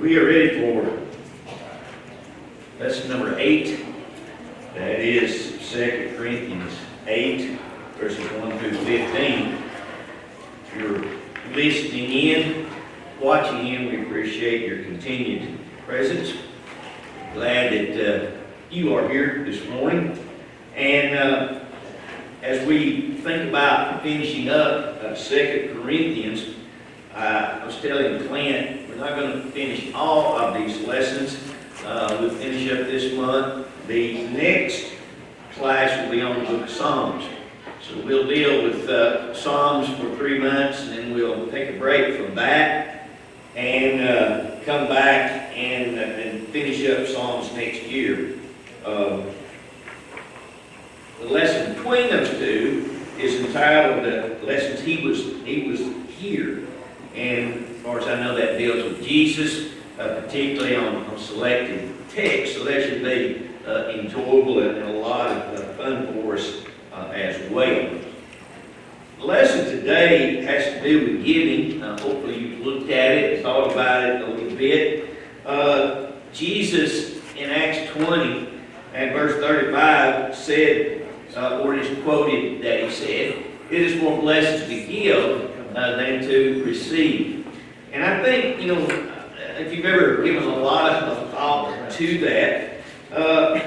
We are ready for lesson number 8. That is 2 Corinthians 8, verses 1 through 15. If you're listening in, watching in, we appreciate your continued presence. Glad that you are here this morning. And as we think about finishing up 2 Corinthians, I was telling Clint, we're not going to finish all of these lessons. We'll finish up this month. The next class will be on the book of Psalms. So we'll deal with Psalms for 3 months, and then we'll take a break from that and come back and finish up Psalms next year. The lesson between those two is entitled Lessons He Was Here. And as far as I know, that deals with Jesus, particularly on selected texts. So that should be enjoyable and a lot of fun for us as well. The lesson today has to do with giving. Hopefully you've looked at it, thought about it a little bit. Jesus in Acts 20 and verse 35 said, or it is quoted that he said, "It is more blessed to give than to receive." And I think, if you've ever given a lot of thought to that, and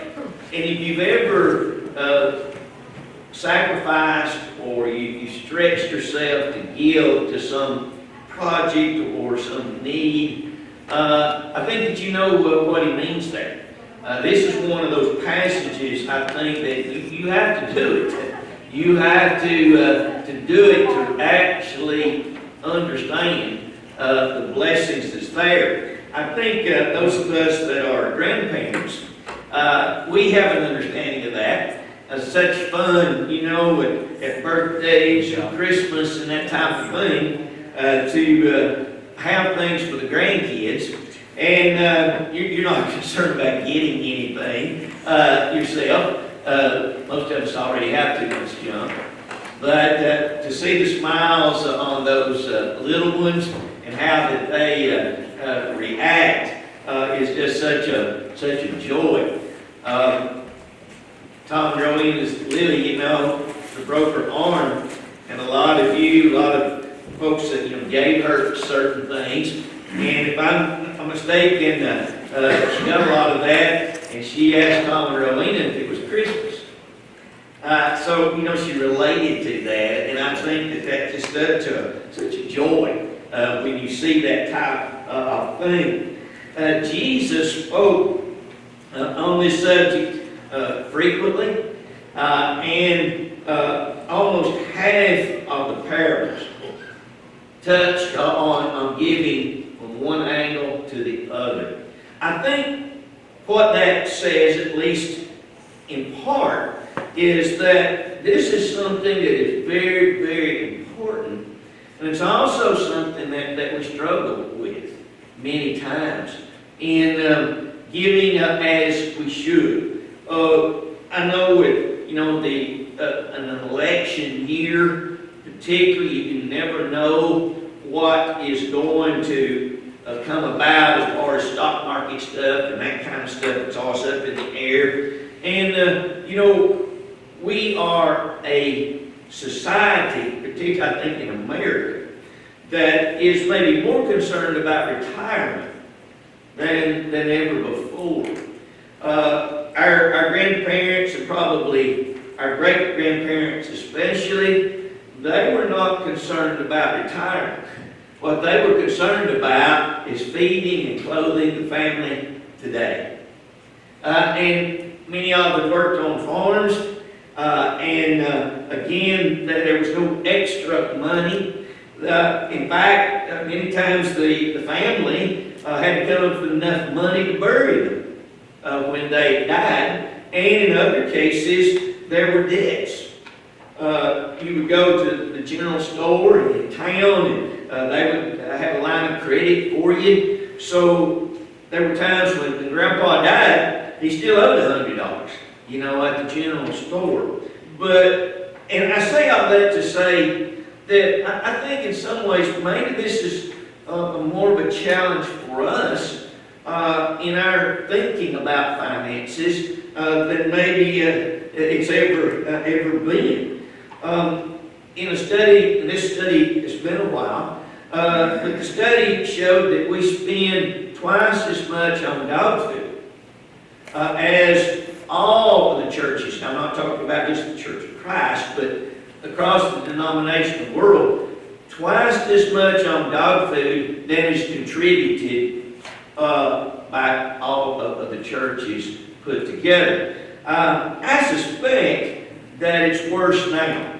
if you've ever sacrificed or you stretched yourself to give to some project or some need, I think that you know what he means there. This is one of those passages, I think, that you have to do it. You have to do it to actually understand the blessings that's there. I think those of us that are grandparents, we have an understanding of that. Such fun, at birthdays and Christmas and that type of thing, to have things for the grandkids. And you're not concerned about getting anything yourself. Most of us already have too much junk. But to see the smiles on those little ones and how that they react is just such a joy. Tom and Rolena's Lily, broke her arm, and a lot of folks that gave her certain things. And if I'm mistaken, she got a lot of that, and she asked Tom and Rolena if it was Christmas. So she related to that, and I think that just such a joy when you see that type of thing. Jesus spoke on this subject frequently, and almost half of the parables touched on giving from one angle to the other. I think what that says, at least in part, is that this is something that is very, very important, and it's also something that we struggle with many times in giving up as we should. I know with an election year, particularly, you never know what is going to come about as far as stock market stuff and that kind of stuff. It's all up in the air. And, we are a society, particularly I think in America, that is maybe more concerned about retirement than ever before. Our grandparents, and probably our great-grandparents especially, they were not concerned about retirement. What they were concerned about is feeding and clothing the family today. And many of them worked on farms, and again, there was no extra money. In fact, many times the family had to come up with enough money to bury them when they died, and in other cases, there were debts. You would go to the general store in town, and they would have a line of credit for you. So there were times when Grandpa died, he still owed $100, at the general store. And I say all that to say that I think in some ways maybe this is more of a challenge for us in our thinking about finances than maybe it's ever been. In a study, and this study has been a while, but the study showed that we spend twice as much on dog food as all of the churches. Now, I'm not talking about just the Church of Christ, but across the denominational world, twice as much on dog food than is contributed by all of the churches put together. I suspect that it's worse now.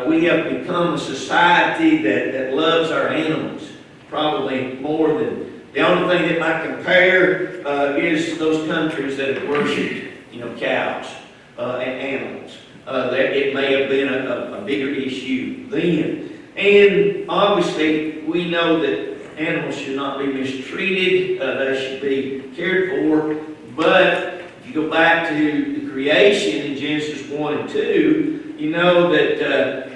We have become a society that loves our animals probably more than, the only thing that might compare is those countries that have worshipped, cows and animals. That it may have been a bigger issue then. And obviously, we know that animals should not be mistreated. They should be cared for. But if you go back to the creation in Genesis 1 and 2, you know that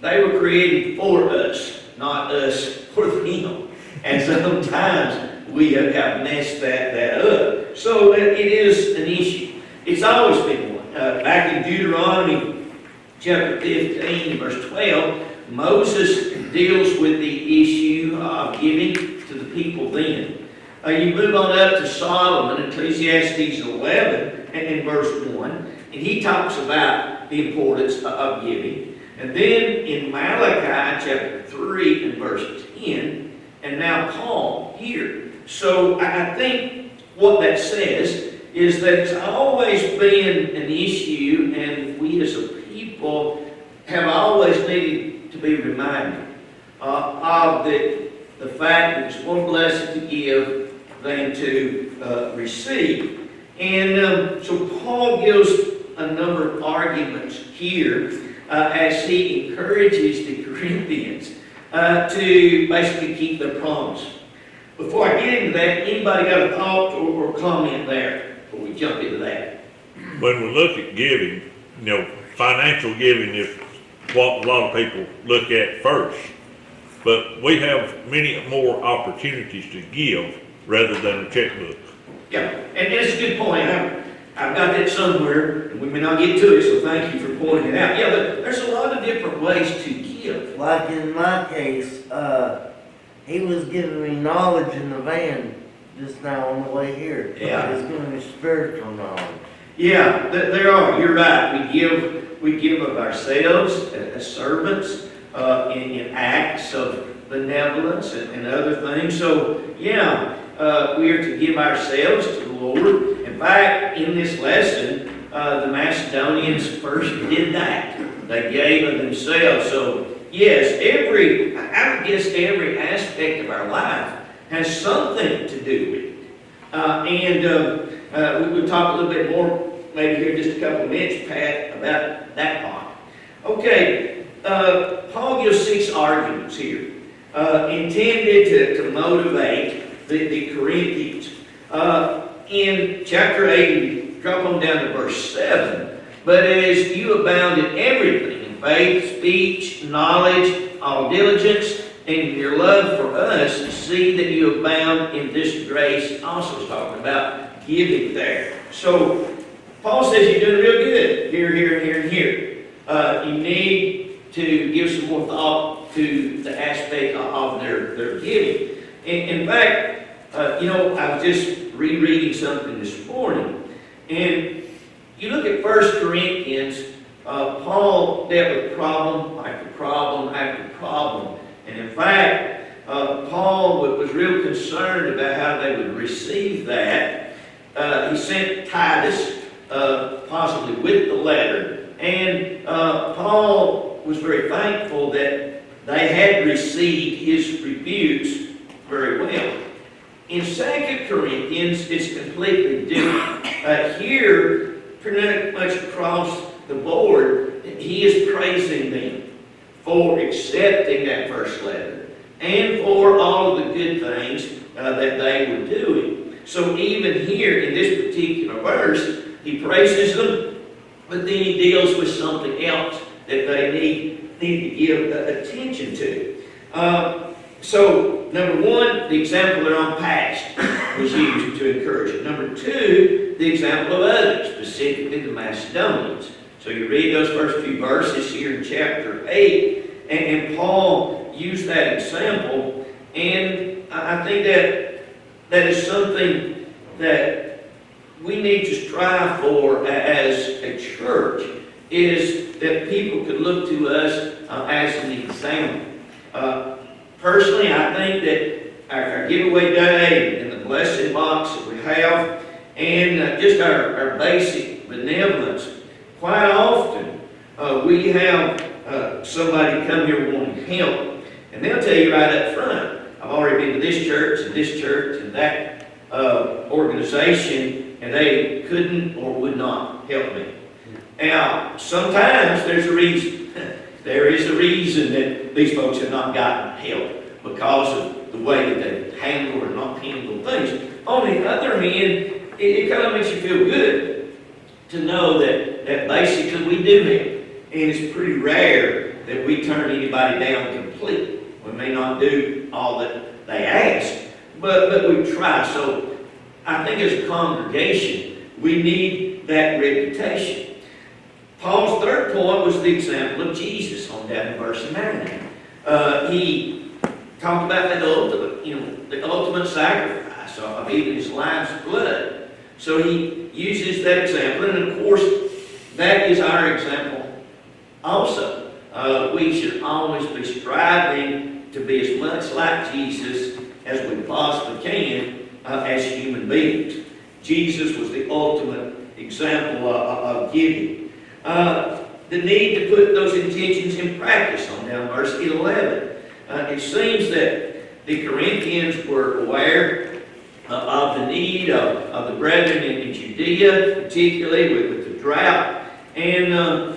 they were created for us, not us for them. And sometimes we have messed that up. So it is an issue. It's always been one. Back in Deuteronomy chapter 15, verse 12, Moses deals with the issue of giving to the people then. You move on up to Solomon, Ecclesiastes 11, and in verse 1, and he talks about the importance of giving. And then in Malachi chapter 3 and verse 10, and now Paul here. So I think what that says is that it's always been an issue, and we as a people have always needed to be reminded of the fact that it's more blessed to give than to receive. And so Paul gives a number of arguments here as he encourages the Corinthians to basically keep their promise. Before I get into that, anybody got a thought or comment there before we jump into that? When we look at giving, financial giving is what a lot of people look at first. But we have many more opportunities to give rather than a checkbook. Yeah, and it's a good point. I've got that somewhere, and we may not get to it, so thank you for pointing it out. Yeah, but there's a lot of different ways to give. Like in my case, he was giving me knowledge in the van just now on the way here. Yeah. He's giving me spiritual knowledge. Yeah, there are. You're right. We give of ourselves as servants in acts of benevolence and other things. So, yeah, we are to give ourselves to the Lord. In fact, in this lesson, the Macedonians first did that. They gave of themselves. So, yes, I would guess every aspect of our life has something to do with it. And we'll talk a little bit more maybe here in just a couple of minutes, Pat, about that part. Okay, Paul gives 6 arguments here intended to motivate the Corinthians. In chapter 8, drop on down to verse 7, but as you abound in everything, in faith, speech, knowledge, all diligence, and in your love for us, see that you abound in this grace. Also is talking about giving there. So Paul says you're doing real good here, and here. You need to give some more thought to the aspect of their giving. In fact, I was just rereading something this morning, and you look at 1 Corinthians, Paul dealt with problem after problem after problem. And in fact, Paul was real concerned about how they would receive that. He sent Titus, possibly with the letter, and Paul was very thankful that they had received his rebukes very well. In 2 Corinthians, it's completely different. Here, pretty much across the board, he is praising them for accepting that first letter and for all of the good things that they were doing. So even here in this particular verse, he praises them, but then he deals with something else that they need to give attention to. So, number one, the example they're on past. was used to encourage it. Number two, the example of others, specifically the Macedonians. So you read those first few verses here in chapter 8, and Paul used that example, and I think that is something that we need to strive for as a church, is that people could look to us as an example. Personally, I think that our giveaway day and the blessing box that we have, and just our basic benevolence, quite often we have somebody come here wanting help, and they'll tell you right up front, I've already been to this church, and that organization, and they couldn't or would not help me. Now, sometimes there's a reason. There is a reason that these folks have not gotten help because of the way that they handle or not handle things. On the other hand, it kind of makes you feel good to know that basically we do help. And it's pretty rare that we turn anybody down completely. We may not do all that they ask, but we try. So I think as a congregation, we need that reputation. Paul's third point was the example of Jesus on down in verse 9. He talked about that the ultimate sacrifice of even his life's blood. So he uses that example, and of course, that is our example also. We should always be striving to be as much like Jesus as we possibly can as human beings. Jesus was the ultimate example of giving. The need to put those intentions in practice on down verse 11. It seems that the Corinthians were aware of the need of the brethren in Judea, particularly with the drought, and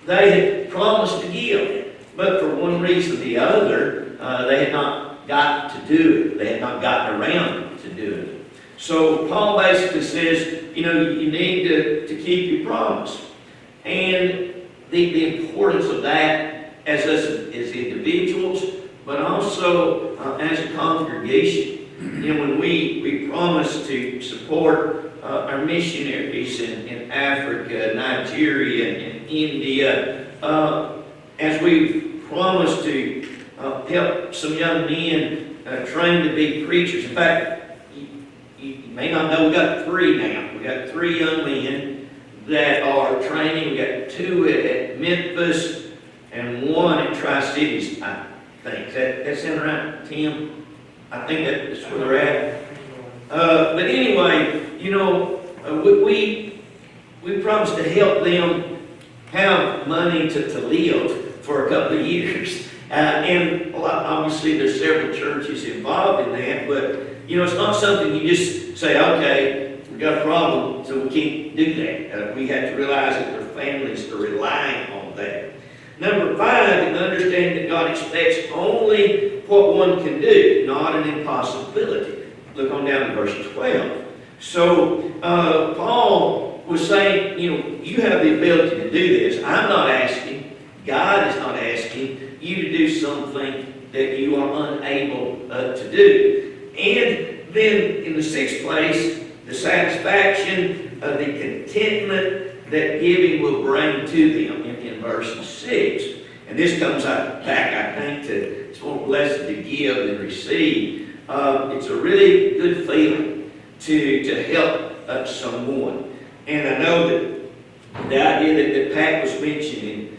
they had promised to give, but for one reason or the other, they had not got to do it. They had not gotten around to doing it. So Paul basically says, you need to keep your promise. And the importance of that as us as individuals, but also as a congregation. When we promise to support our missionaries in Africa, Nigeria, and India, as we promise to help some young men train to be preachers. In fact, you may not know, we got 3 now. We got 3 young men that are training. We got 2 at Memphis and 1 at Tri-Cities, I think. That sound right, Tim? I think that's where they're at. But anyway, we promised to help them have money to live for a couple of years. And obviously there's several churches involved in that, but it's not something you just say, okay, we got a problem, so we can't do that. We have to realize that their families are relying on that. Number 5, understand that God expects only what one can do, not an impossibility. Look on down to verse 12. So Paul was saying, you have the ability to do this. I'm not asking, God is not asking you to do something that you are unable to do. And then in the 6th place, the satisfaction of the contentment that giving will bring to them in verse 6. And this comes back, I think, to it's more blessed to give than receive. It's a really good feeling to help someone. And I know that the idea that Pat was mentioning,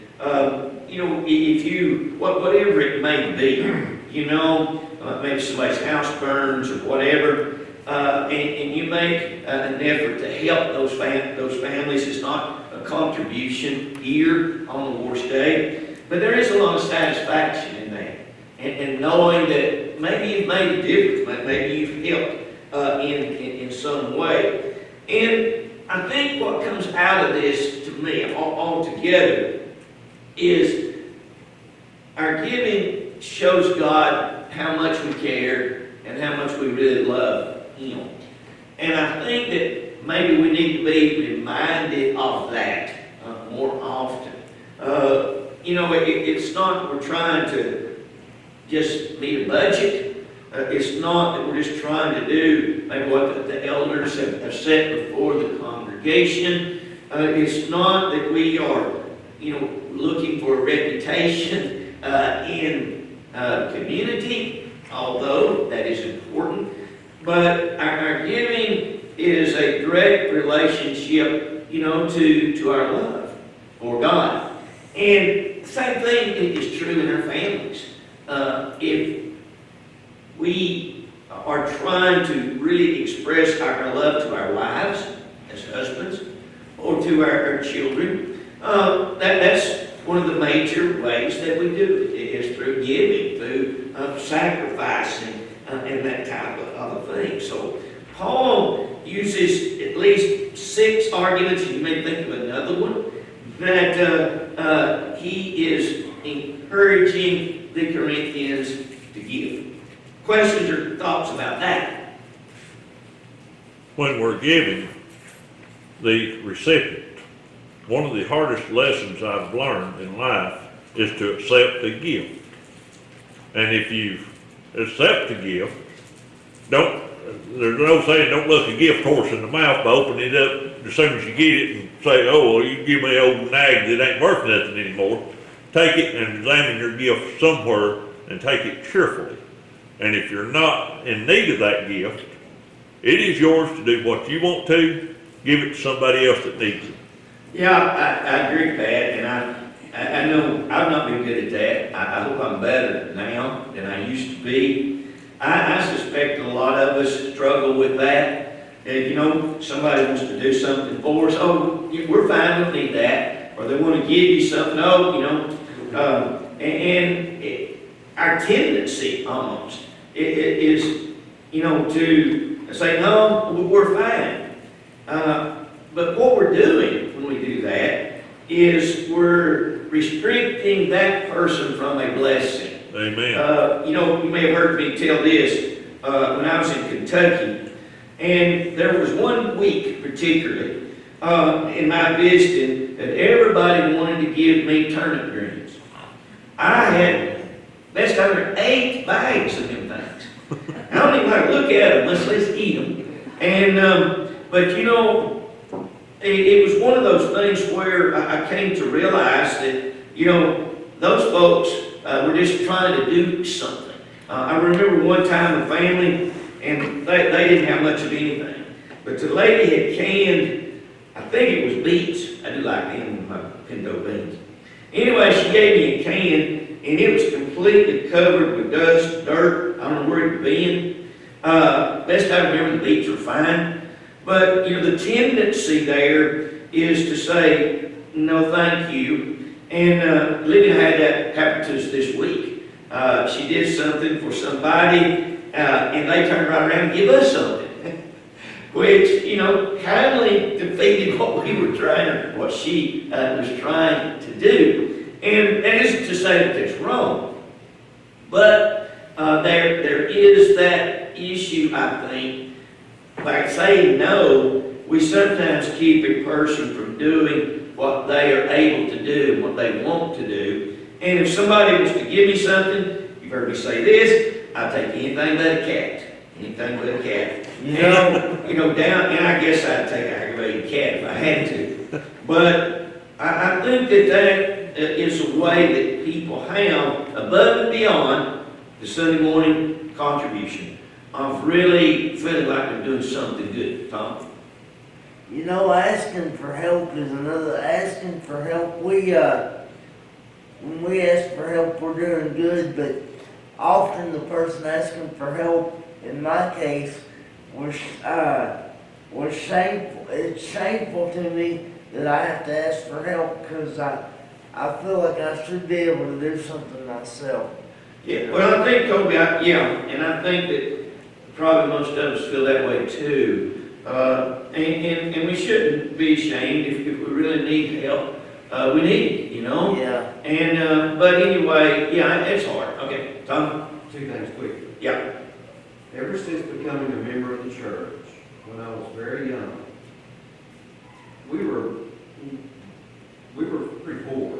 if you, whatever it may be, maybe somebody's house burns or whatever, and you make an effort to help those families. It's not a contribution here on the worst day, but there is a lot of satisfaction in that. And knowing that maybe you've made a difference, maybe you've helped in some way. And I think what comes out of this to me altogether is our giving shows God how much we care and how much we really love Him. And I think that maybe we need to be reminded of that more often. It's not we're trying to just meet a budget. It's not that we're just trying to do maybe what the elders have set before the congregation. It's not that we are, looking for a reputation in community, although that is important. But our giving is a direct relationship, to our love for God. And the same thing is true in our families. If we are trying to really express our love to our wives as husbands or to our children, that's one of the major ways that we do it, is through giving, through sacrificing, and that type of thing. So Paul uses at least 6 arguments, you may think of another one, that he is encouraging the Corinthians to give. Questions or thoughts about that? When we're giving, the recipient, one of the hardest lessons I've learned in life is to accept a gift. And if you accept the gift, there's no saying don't look a gift horse in the mouth by opening it up as soon as you get it and say, oh, well, you give me an old nag that ain't worth nothing anymore. Take it and examine your gift somewhere and take it cheerfully. And if you're not in need of that gift, it is yours to do what you want to. Give it to somebody else that needs it. Yeah, I agree with that, and I know I've not been good at that. I hope I'm better now than I used to be. I suspect a lot of us struggle with that. If, somebody wants to do something for us, oh, we're fine, we don't need that. Or they want to give you something, our tendency almost is, to say, no, we're fine. But what we're doing when we do that is we're restricting that person from a blessing. Amen. You may have heard me tell this when I was in Kentucky, and there was one week particularly in my visiting that everybody wanted to give me turnip greens. I had, best ever, 8 bags of them things. I don't even like to look at them, let's eat them. And, but it was one of those things where I came to realize that, those folks were just trying to do something. I remember one time a family, and they didn't have much of anything, but the lady had canned, I think it was beets. I do like them with my pinto beans. Anyway, she gave me a can, and it was completely covered with dust, dirt. I don't know where it had been. Best I remember, the beets were fine. But, the tendency there is to say, no, thank you. And Lydia had that happen to us this week. She did something for somebody, and they turned right around and give us something, which, kindly defeated what we were trying, what she was trying to do. And that isn't to say that it's wrong, but there is that issue, I think. By saying no, we sometimes keep a person from doing what they are able to do, what they want to do. And if somebody wants to give me something, you've heard me say this, I'll take anything but a cat. Anything but a cat. And I guess I'd take a aggravated cat if I had to. But I think that is a way that people have, above and beyond the Sunday morning contribution, of really feeling like they're doing something good. Tom? Asking for help is another. Asking for help, when we ask for help, we're doing good, but often the person asking for help, in my case, was shameful. It's shameful to me that I have to ask for help because I feel like I should be able to do something myself. Yeah, well, I think, Kobe, and I think that probably most of us feel that way too. And we shouldn't be ashamed if we really need help. We need it, Yeah. And, but anyway, it's hard. Okay, Tom? 2 things quick. Yeah. Ever since becoming a member of the church, when I was very young, we were pretty poor.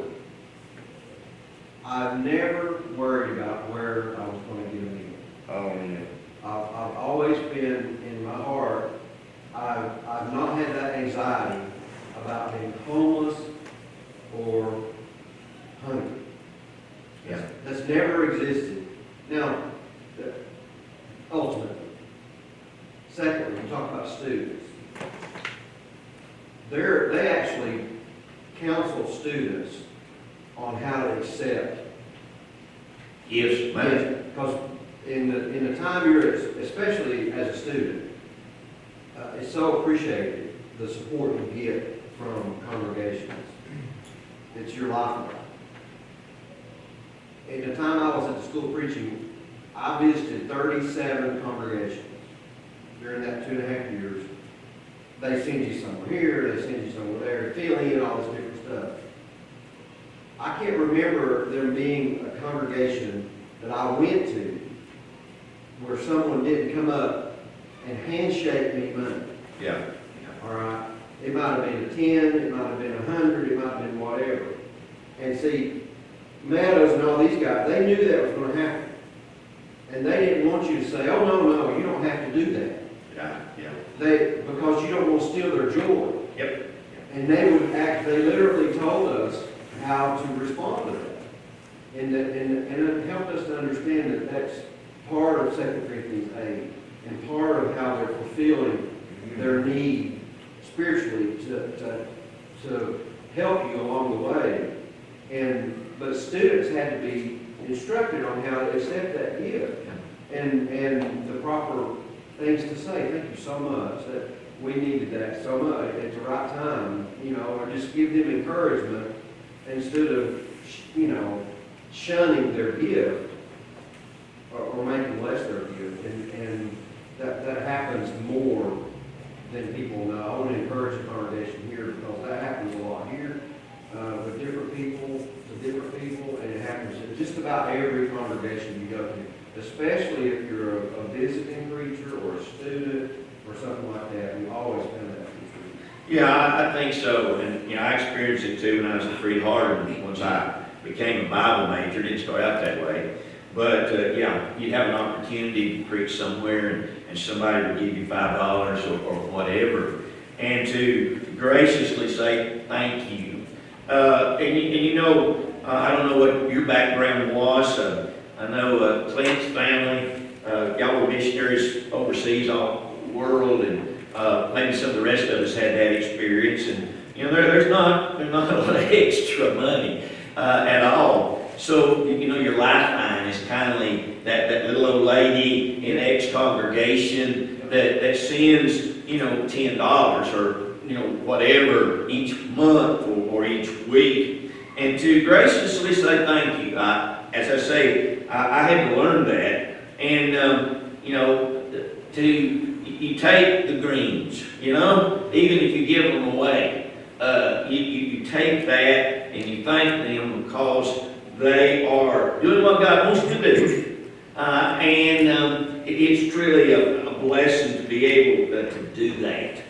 I've never worried about where I was going to get a meal. I've always been, in my heart, I've not had that anxiety about being homeless or hungry. Yeah. That's never existed. Now, ultimately. Secondly, we talk about students. They actually counsel students on how to accept. Gifts, money. Because in the time you're, especially as a student, it's so appreciated, the support you get from congregations. It's your lifeline. In the time I was at the school preaching, I visited 37 congregations during that 2.5 years. They send you somewhere here, they send you somewhere there, fill in all this different stuff. I can't remember there being a congregation that I went to where someone didn't come up and handshake me money. Yeah. All right? It might have been a 10, it might have been 100, it might have been whatever. And see, Meadows and all these guys, they knew that was going to happen. And they didn't want you to say, oh, no, you don't have to do that. Yeah. Because you don't want to steal their joy. Yep. And they literally told us how to respond to that. And it helped us to understand that that's part of 2 Corinthians 8 and part of how they're fulfilling their need spiritually to help you along the way. But students had to be instructed on how to accept that gift and the proper things to say. Thank you so much. That we needed that so much at the right time, or just give them encouragement instead of, shunning their gift or making less their gift. And that happens more than people know. I want to encourage the congregation here because that happens a lot here with different people, and it happens in just about every congregation you go to, especially if you're a visiting preacher or a student or something like that. We always found that. Yeah, I think so. And, I experienced it too when I was at Freed Harden. Once I became a Bible major, didn't start out that way. But, you'd have an opportunity to preach somewhere and somebody would give you $5 or whatever. And to graciously say thank you. I don't know what your background was. I know Clint's family, y'all were missionaries overseas all the world, and maybe some of the rest of us had that experience. And there's not a lot of extra money at all. So your lifeline is kindly that little old lady in X congregation that sends $10 or whatever each month or each week, and to graciously say thank you. As I say, I had to learn that, and you take the greens, even if you give them away, you take that and you thank them because they are doing what God wants to do, and it's truly a blessing to be able to do that.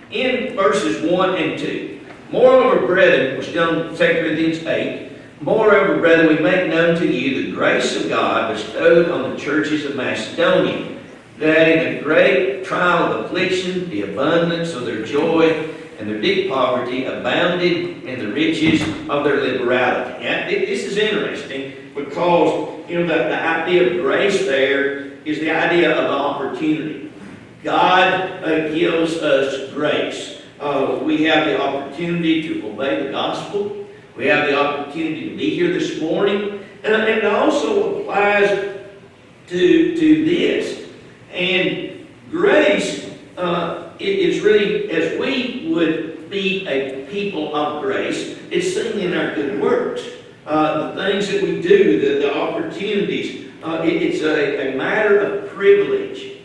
In verses 1 and 2, moreover, brethren, which down 2 Corinthians 8, moreover, brethren, we make known to you the grace of God bestowed on the churches of Macedonia, that in the great trial of affliction, the abundance of their joy and their deep poverty abounded in the riches of their liberality. Now, this is interesting because, the idea of grace there is the idea of opportunity. God gives us grace. We have the opportunity to obey the gospel. We have the opportunity to be here this morning. And it also applies to this. And grace is really, as we would be a people of grace, it's seen in our good works. The things that we do, the opportunities, it's a matter of privilege.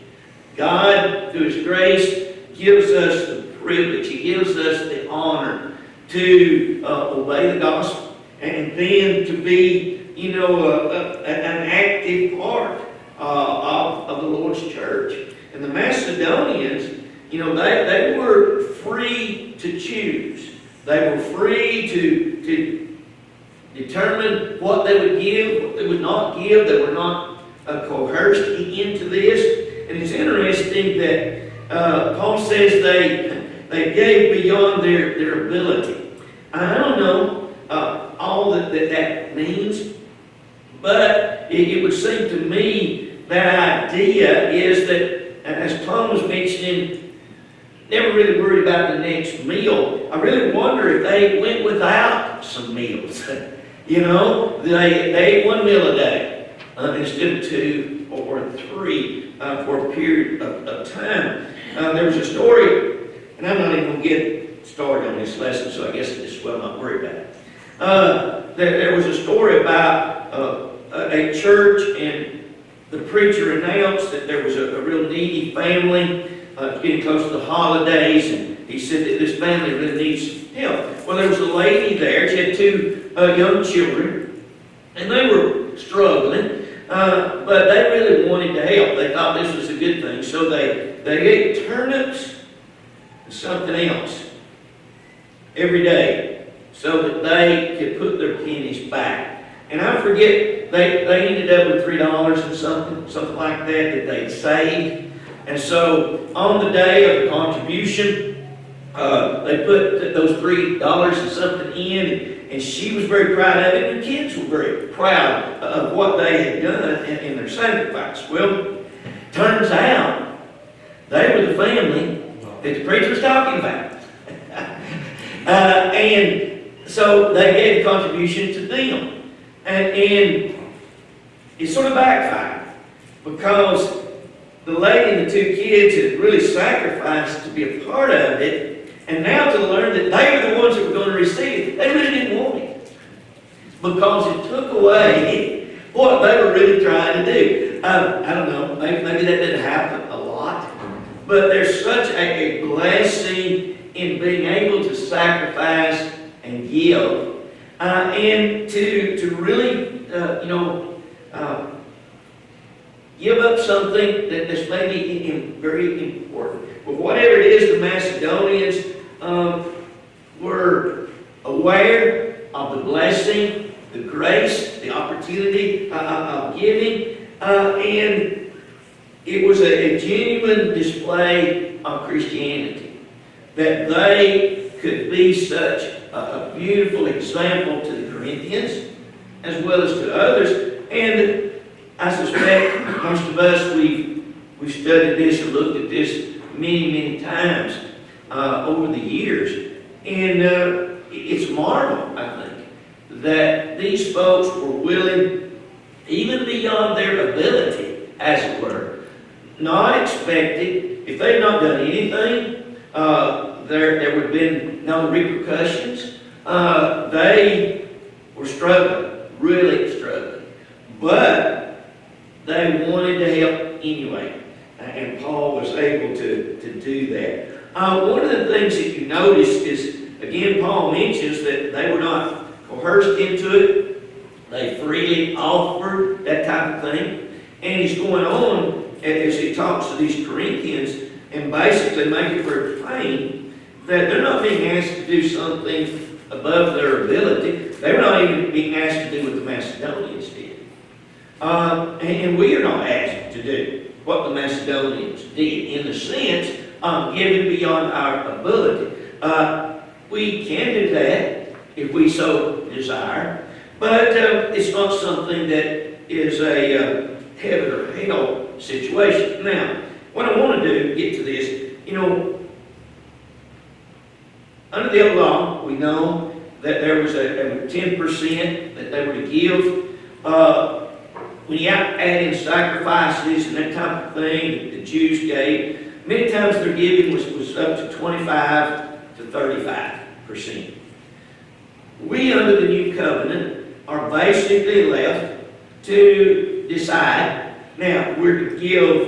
God, through His grace, gives us the privilege. He gives us the honor to obey the gospel and then to be, an active part of the Lord's church. And the Macedonians, they were free to choose. They were free to determine what they would give, what they would not give. They were not coerced into this. And it's interesting that Paul says they gave beyond their ability. I don't know all that means, but it would seem to me that idea is that, as Tom was mentioning, never really worried about the next meal. I really wonder if they went without some meals. You know, they ate one meal a day instead of two or three for a period of time. There was a story, and I'm not even going to get started on this lesson, so I guess I just will not worry about it. There was a story about a church, and the preacher announced that there was a real needy family getting close to the holidays, and he said that this family really needs help. Well, there was a lady there. She had two young children, and they were struggling, but they really wanted to help. They thought this was a good thing, so they ate turnips and something else every day so that they could put their pennies back. And I forget, they ended up with $3 and something like that they'd saved. And so on the day of the contribution, they put those $3 and something in, and she was very proud of it, and the kids were very proud of what they had done in their sacrifice. Well, turns out they were the family that the preacher was talking about. And so they gave the contribution to them. And it sort of backfired, because the lady and the two kids had really sacrificed to be a part of it, and now to learn that they were the ones that were going to receive it, they really didn't want it, because it took away what they were really trying to do. I don't know, maybe that didn't happen a lot, but there's such a blessing in being able to sacrifice and give, and to really, give up something that's maybe very important. But whatever it is, the Macedonians were aware of the blessing, the grace, the opportunity of giving, and it was a genuine display of Christianity, that they could be such a beautiful example to the Corinthians as well as to others. And I suspect most of us, we've studied this or looked at this many times over the years. And it's a marvel, I think, that these folks were willing, even beyond their ability, as it were, not expecting, if they've not done anything, there would have been no repercussions. They were struggling, really struggling. But they wanted to help anyway, and Paul was able to do that. One of the things that you notice is, again, Paul mentions that they were not coerced into it. They freely offered that type of thing. And he's going on as he talks to these Corinthians and basically making it very plain that they're not being asked to do something above their ability. They were not even being asked to do what the Macedonians did. And we are not asked to do what the Macedonians did, in the sense of giving beyond our ability. We can do that if we so desire, but it's not something that is a heaven or hell situation. Now, what I want to do, get to this, under the old law, we know that there was a 10% that they were to give. When you add in sacrifices and that type of thing that the Jews gave, many times their giving was up to 25 to 35%. We, under the new covenant, are basically left to decide. Now, we're to give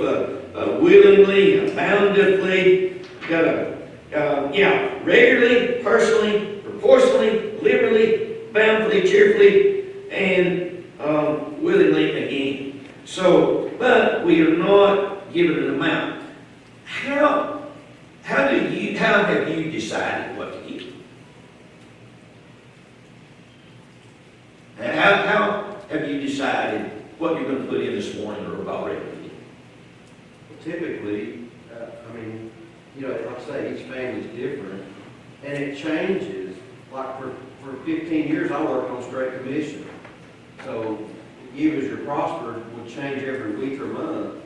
willingly, bountifully, regularly, personally, proportionally, liberally, bountifully, cheerfully, and willingly again. So, but we are not given an amount. How have you decided what to give? How have you decided what you're gonna put in this morning or have already put in. Typically, I mean, you know, like I say, each family's different, and it changes. Like for 15 years, I worked on straight commission. So you as your prosper would change every week or month.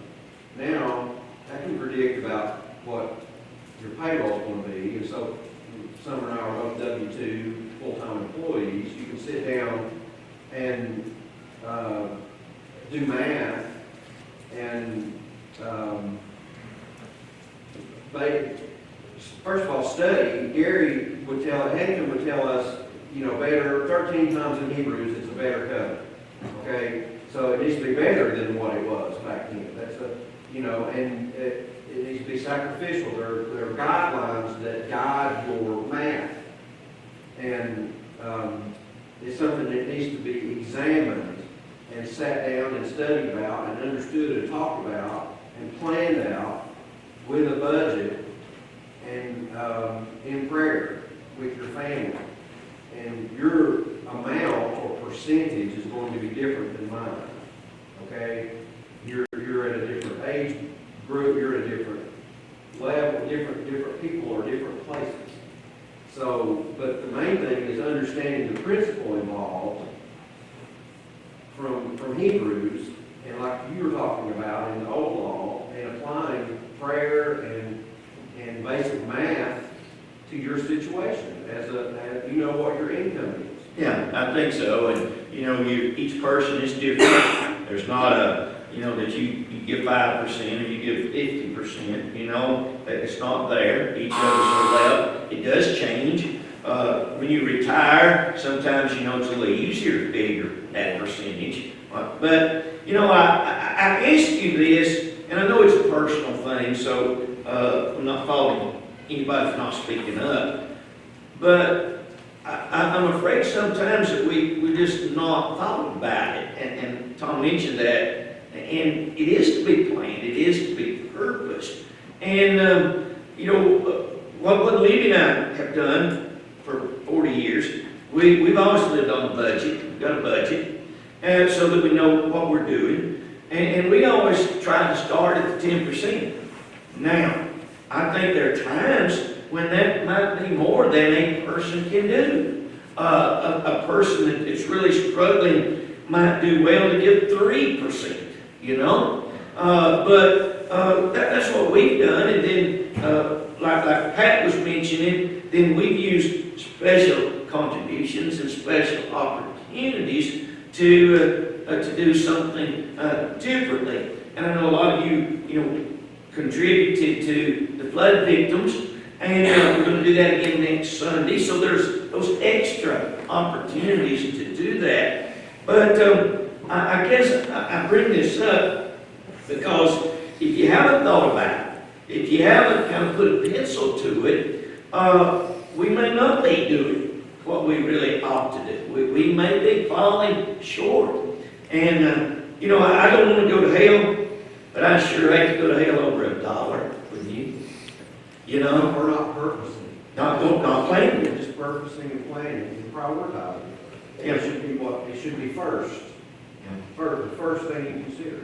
Now, I can predict about what your payroll's gonna be, and so Summer and I are both W-2 full-time employees. You can sit down and do math and first of all, study. Gary would Hankton would tell us, you know, better, 13 times in Hebrews, it's a better covenant. Okay? So it needs to be better than what it was back then. That's you know, and it needs to be sacrificial. There are guidelines that guide your math. And it's something that needs to be examined and sat down and studied about and understood and talked about and planned out with a budget and in prayer with your family. And your amount or percentage is going to be different than mine. Okay? You're at a different age group, you're at a different level, different people are different places. So, but the main thing is understanding the principle involved from Hebrews, and like you were talking about in the old law, and applying prayer and basic math to your situation as you know what your income is. Yeah, I think so, and, you know, each person is different. There's not a, you know, that you give 5% or you give 50%, you know, it's not there. Each of us are left. It does change. When you retire, sometimes, you know, it's a little easier to figure that percentage. But, you know, I ask you this, and I know it's a personal thing, so I'm not faulting anybody for not speaking up, but I'm afraid sometimes that we just not thought about it, and Tom mentioned that, and it is to be planned, it is to be purposed. And, you know, what Libby and I have done for 40 years, we've always lived on a budget, we've got a budget, and so that we know what we're doing, and we always try to start at the 10%. Now, I think there are times when that might be more than a person can do. A person that's really struggling might do well to give 3%, you know? That's what we've done, and then, like Pat was mentioning, then we've used special contributions and special opportunities to do something differently. And I know a lot of you know, contributed to the flood victims, and we're going to do that again next Sunday. So there's those extra opportunities to do that. But I guess I bring this up because if you haven't thought about it, if you haven't kind of put a pencil to it, we may not be doing what we really ought to do. We may be falling short. And, you know, I don't want to go to hell, but I sure hate to go to hell over $1, wouldn't you? You know? We're not purposing. Not planning. We're just purposing and planning and prioritizing. Yeah. It should be it should be first. The first thing you consider.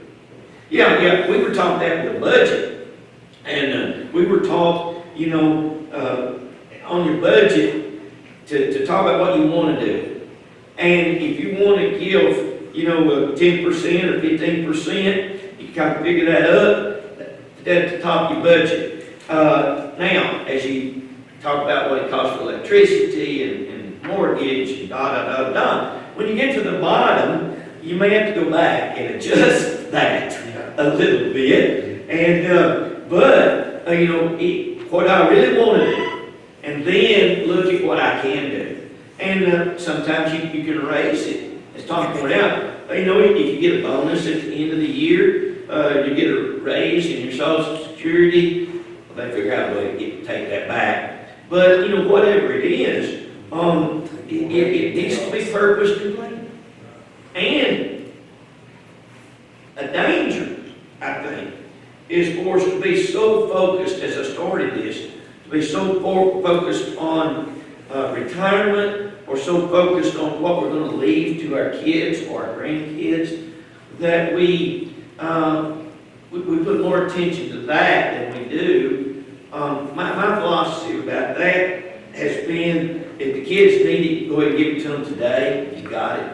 Yeah, we were taught that with a budget. And we were taught, you know, on your budget to talk about what you want to do. And if you want to give, you know, 10% or 15%, you kind of figure that up at the top of your budget. Now, as you talk about what it costs for electricity and mortgage and when you get to the bottom, you may have to go back and adjust that a little bit. And, you know, what I really want to do, and then look at what I can do. And sometimes you can raise it. As Tom pointed out, you know, if you get a bonus at the end of the year, you get a raise in your Social Security, well, they figure out a way to take that back. But, you know, whatever it is, it needs to be purposed and planned. And a danger, I think, is for us to be so focused, as I started this, to be so focused on retirement, or so focused on what we're going to leave to our kids or our grandkids, that we put more attention to that than we do. My philosophy about that has been, if the kids need it, go ahead and give it to them today, if you got it.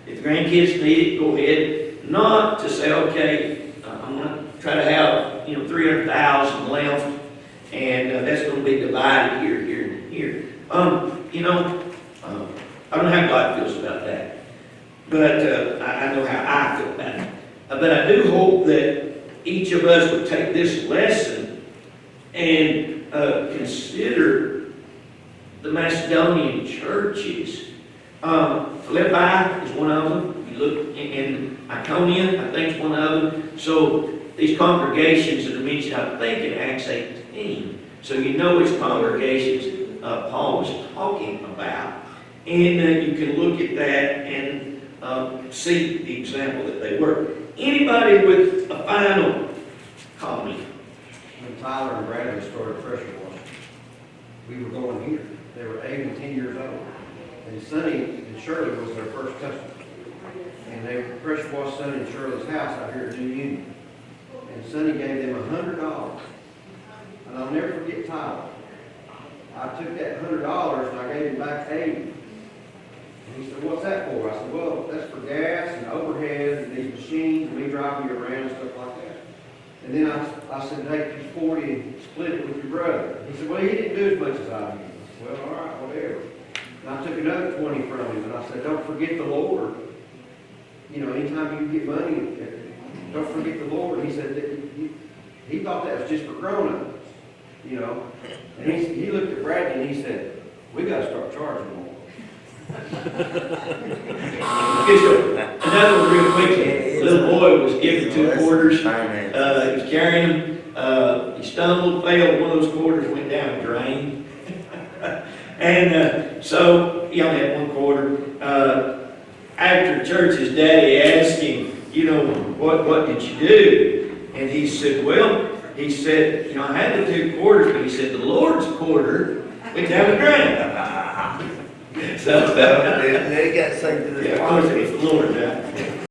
If the grandkids need it, go ahead. Not to say, okay, I'm gonna try to have, 300,000 left, and that's gonna be divided here, here, and here. I don't know how God feels about that, but I know how I feel about it. But I do hope that each of us would take this lesson and consider the Macedonian churches. Philippi is one of them. You look in Iconium, I think is one of them. So these congregations that are mentioned, I think in Acts 18. So you know which congregations Paul was talking about. And you can look at that and see the example that they were. Anybody with a final comment? When Tyler and Bradley started pressure washing, we were going here. They were 8 and 10 years old. And Sonny and Shirley was their first customer. And they pressure washed Sonny and Shirley's house out here at New Union. And Sonny gave them $100. And I'll never forget Tyler. I took that $100 and I gave him back 80. And he said, "What's that for?" I said, "Well, that's for gas and overhead and these machines and me driving you around and stuff like that." And then I said, "Take your 40 and split it with your brother." He said, "Well, he didn't do as much as I did." I said, "Well, all right, whatever." And I took another 20 from him and I said, "Don't forget the Lord. Anytime you get money, don't forget the Lord." He said that he thought that was just for grown-ups, And he looked at Bradley and he said, "We got to start charging more." Okay, so another one real quickly. A little boy was given 2 quarters. He was carrying them. He stumbled, fell. One of those quarters went down a drain. And so he only had 1 quarter. After church, his daddy asked him, what did you do? And he said, I had the 2 quarters, but he said, the Lord's quarter went down the drain. So, They got something to yeah, of course it was the Lord,